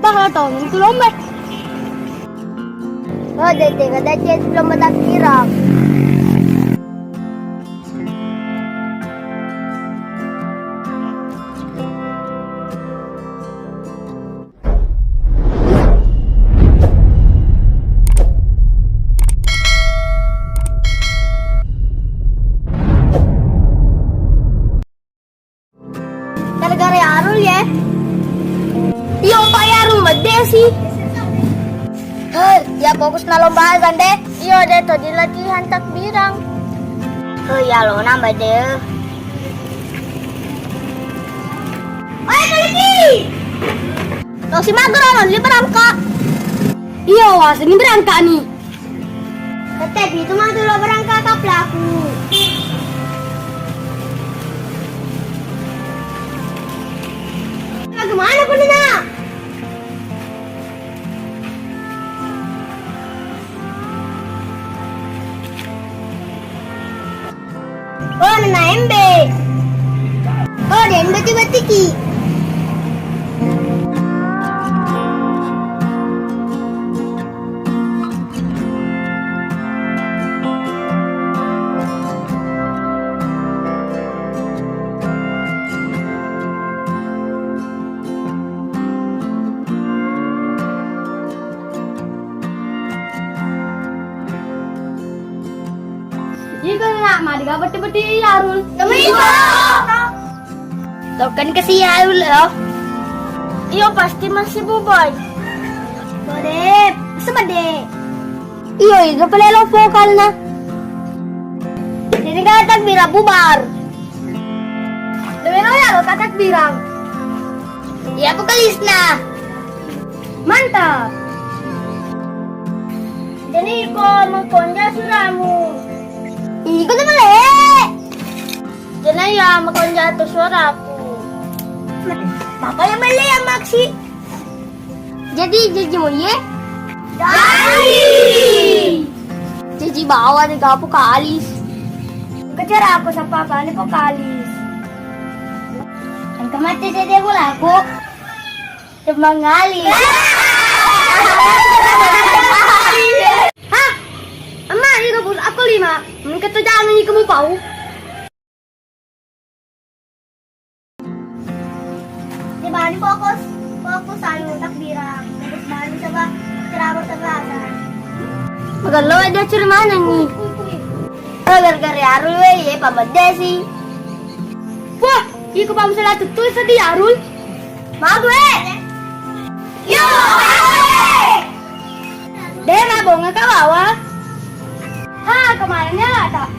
Bakal tahun itu lomba. Oh, dede kada jet lomba takbiran. Gara-gara Yarul ya. Iya Pak Yarul mede sih. Ya fokus na lombahan deh. Iyo deh to di latihan takbirang. Ya lo nambah deh. Ayo kaliki. Lo si Magro li berangkat. Iya was ini berangkat nih. Tetep itu mah dulu berangkat ke pelaku. Kemana kau Nina? Oh, Nana MB. Oh, dia MB tiba-tiki. Iya nak mari gak beti-beti Yarul. Token ke si Yarul ya. Iyo pasti masih buboy. Boleh, semede. Iyo itu pelelo vokal na. Jadi kan takbir bubar. Demi lo ya lo katak birang. Ya vokalis na. Mantap. Jadi kau mengkonja suramu. Ikut na le. Jadi ya mengkonja tu suaraku. Papa yang mali yang maksi. Jadi mo ye? Dari. Cici bawa di kapu kalis. Kejar aku sa papa ni po kalis. Ang kamati sa dia aku. Semangali. Hah? Ama, ini rebus aku 5. Mungkin tuh jangan ini kamu bau. Di bali fokus anu takbiran. Terus bali coba ceramah terlasan. Magalo ada curi mana nih? Gara-gara Yarul ya pamade sih. Wah, iko pa masala tutul sa di Yarul. Magwe. Yo! Dena bonga kawawa. Ha, kemarin ya tak.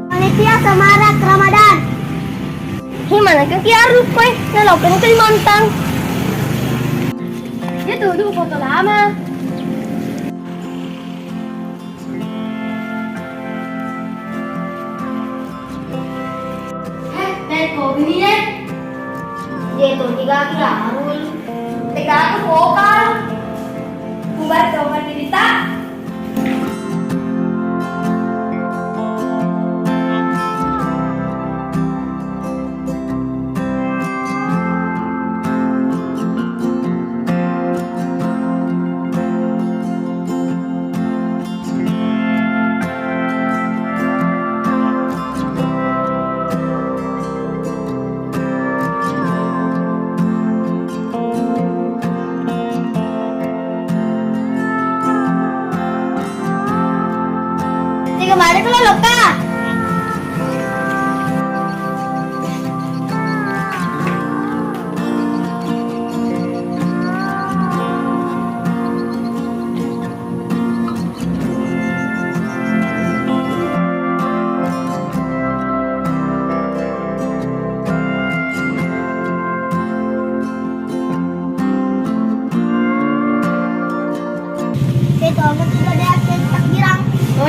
Panitia Semarak Ramadan. Gimana kan Yarul koy? Nalokan ng Kalimantan. Ito, dulu foto lama. Teko, biniye. Dito, tiga Yarul. Teka ako vokal. Bubar ka mandirita. Kemarin tuh lo ka.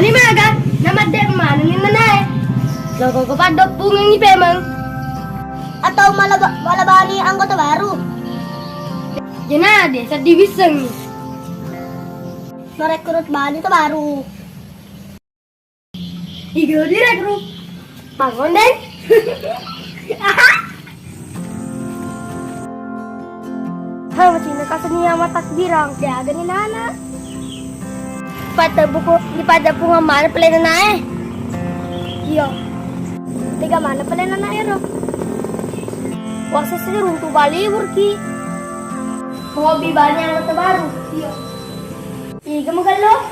ni maga, nama dek mana ni nanay. Logo ko pa dok bungang ni Pemang. Atau malabani anggota baru. Yan na, de, sa divisang ni. Merekrut bani itu baru. Ikaw direkrut. Bangon deh. Hah, masih nakasaniya matakbirang. Diaga ni Nana. Pada bunga mana pala na eh. Iyo. Tiga mana pala na ero. Wasa sa runtu balibur ki. Hobi bani ang baru. Iyo. Iga magalo.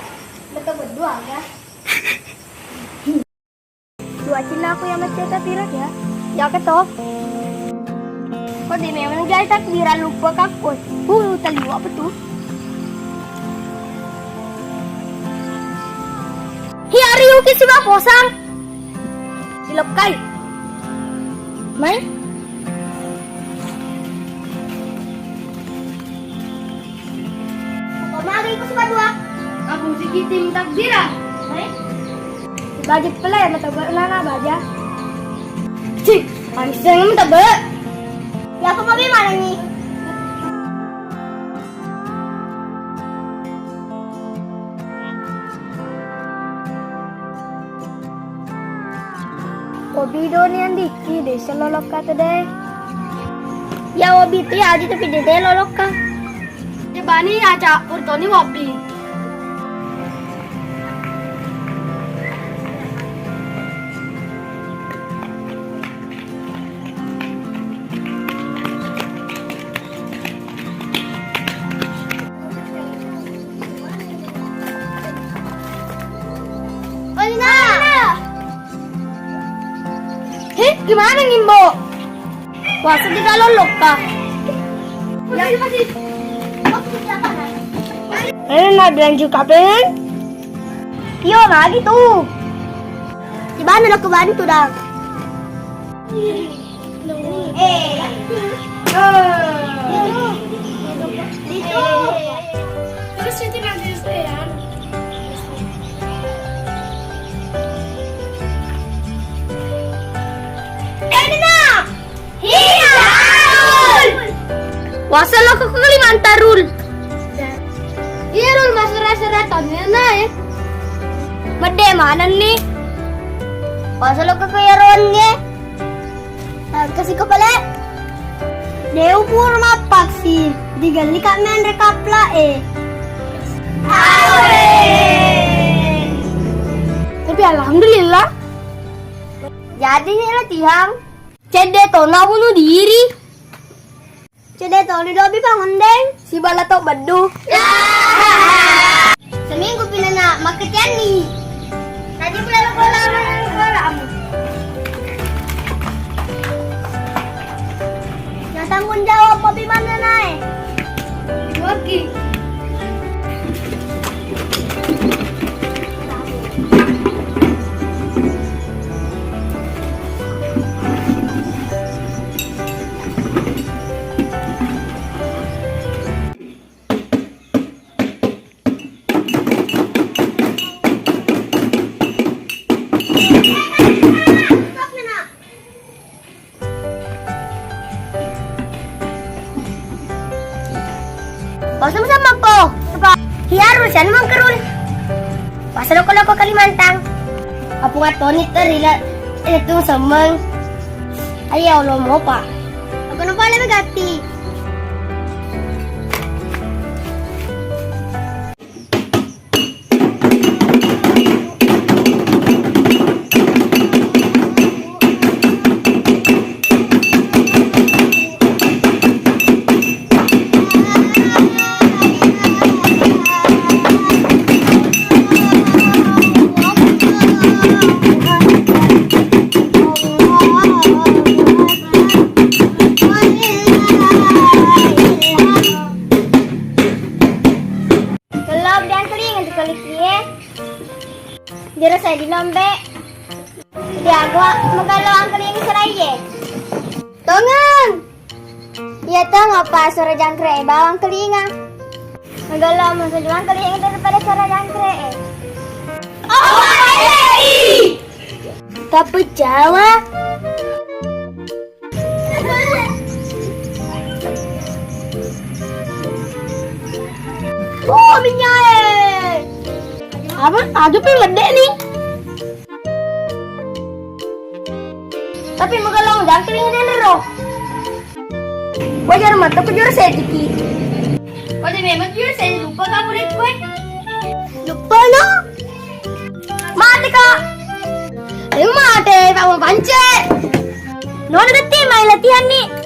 Bata berdua ya. Dua cila aku yang macet takbiran ya. Ya ke toh. Kok di memang guys takbiran lupa kakut. Taliwa apa tuh? Hiari uki si posang. Silap kai. Mai? Pemagi ko sa dua. Aku sikit tim takbiran. Mai? Budget pala ya mata na baja. Cik, panis na naman taba. Ya apa mabi mana ni? Obi do ni andi ki desa lolok ka deh. Ya obi tu ya aja tapi dede lolok ka. Di bani aja urtoni wapi. Gimana ngimbo? Wasa di kalolok ka. Na belanja kapan? Yo lagi tuh. Di mana lo kemarin tuh dah? Terus itu nanti saya. Wasa lo ke Kalimantan Rul. Iya Rul masyarakat-syaratannya na eh. Bade mana nih? Wasa lo ke Kayaron nge. Kasih kepala. Dew purma paksi. Digali kak men rekapla eh. Awe. Tapi alhamdulillah. Jadi nih latihan. Cede to na bunuh diri. Cede to di dobi bangun deng. Si bala to badu. Seminggu pindah nak maketian nih. Tadi pula lo kolam. Yang tanggung jawab papi mana naik? Waki. Sama-sama po. Hiarul siya naman karul. Pasalo ko lang ko Kalimantan. Apo nga to nito rila. Ito samang. Ayaw lo mo pa. Ako na pala magati. Dira saya di lombe. Di agwa magalo ang kaling saraye. Tongan. Iya tong apa sore jangkre bawang kelinga. Magalo mo sa juang kaling daripada sore jangkre. Tapi Jawa. Oh, minyak. Apa? Aduh, pengen gede nih. Tapi magalang dan tingin na ro. Wajar mata ko jura sa tiki. Wajar memang jura sa lupa ka mo rin ko. Lupa no? Mate ka. Ayo mate, kamu pance. No nagati may latihan ni.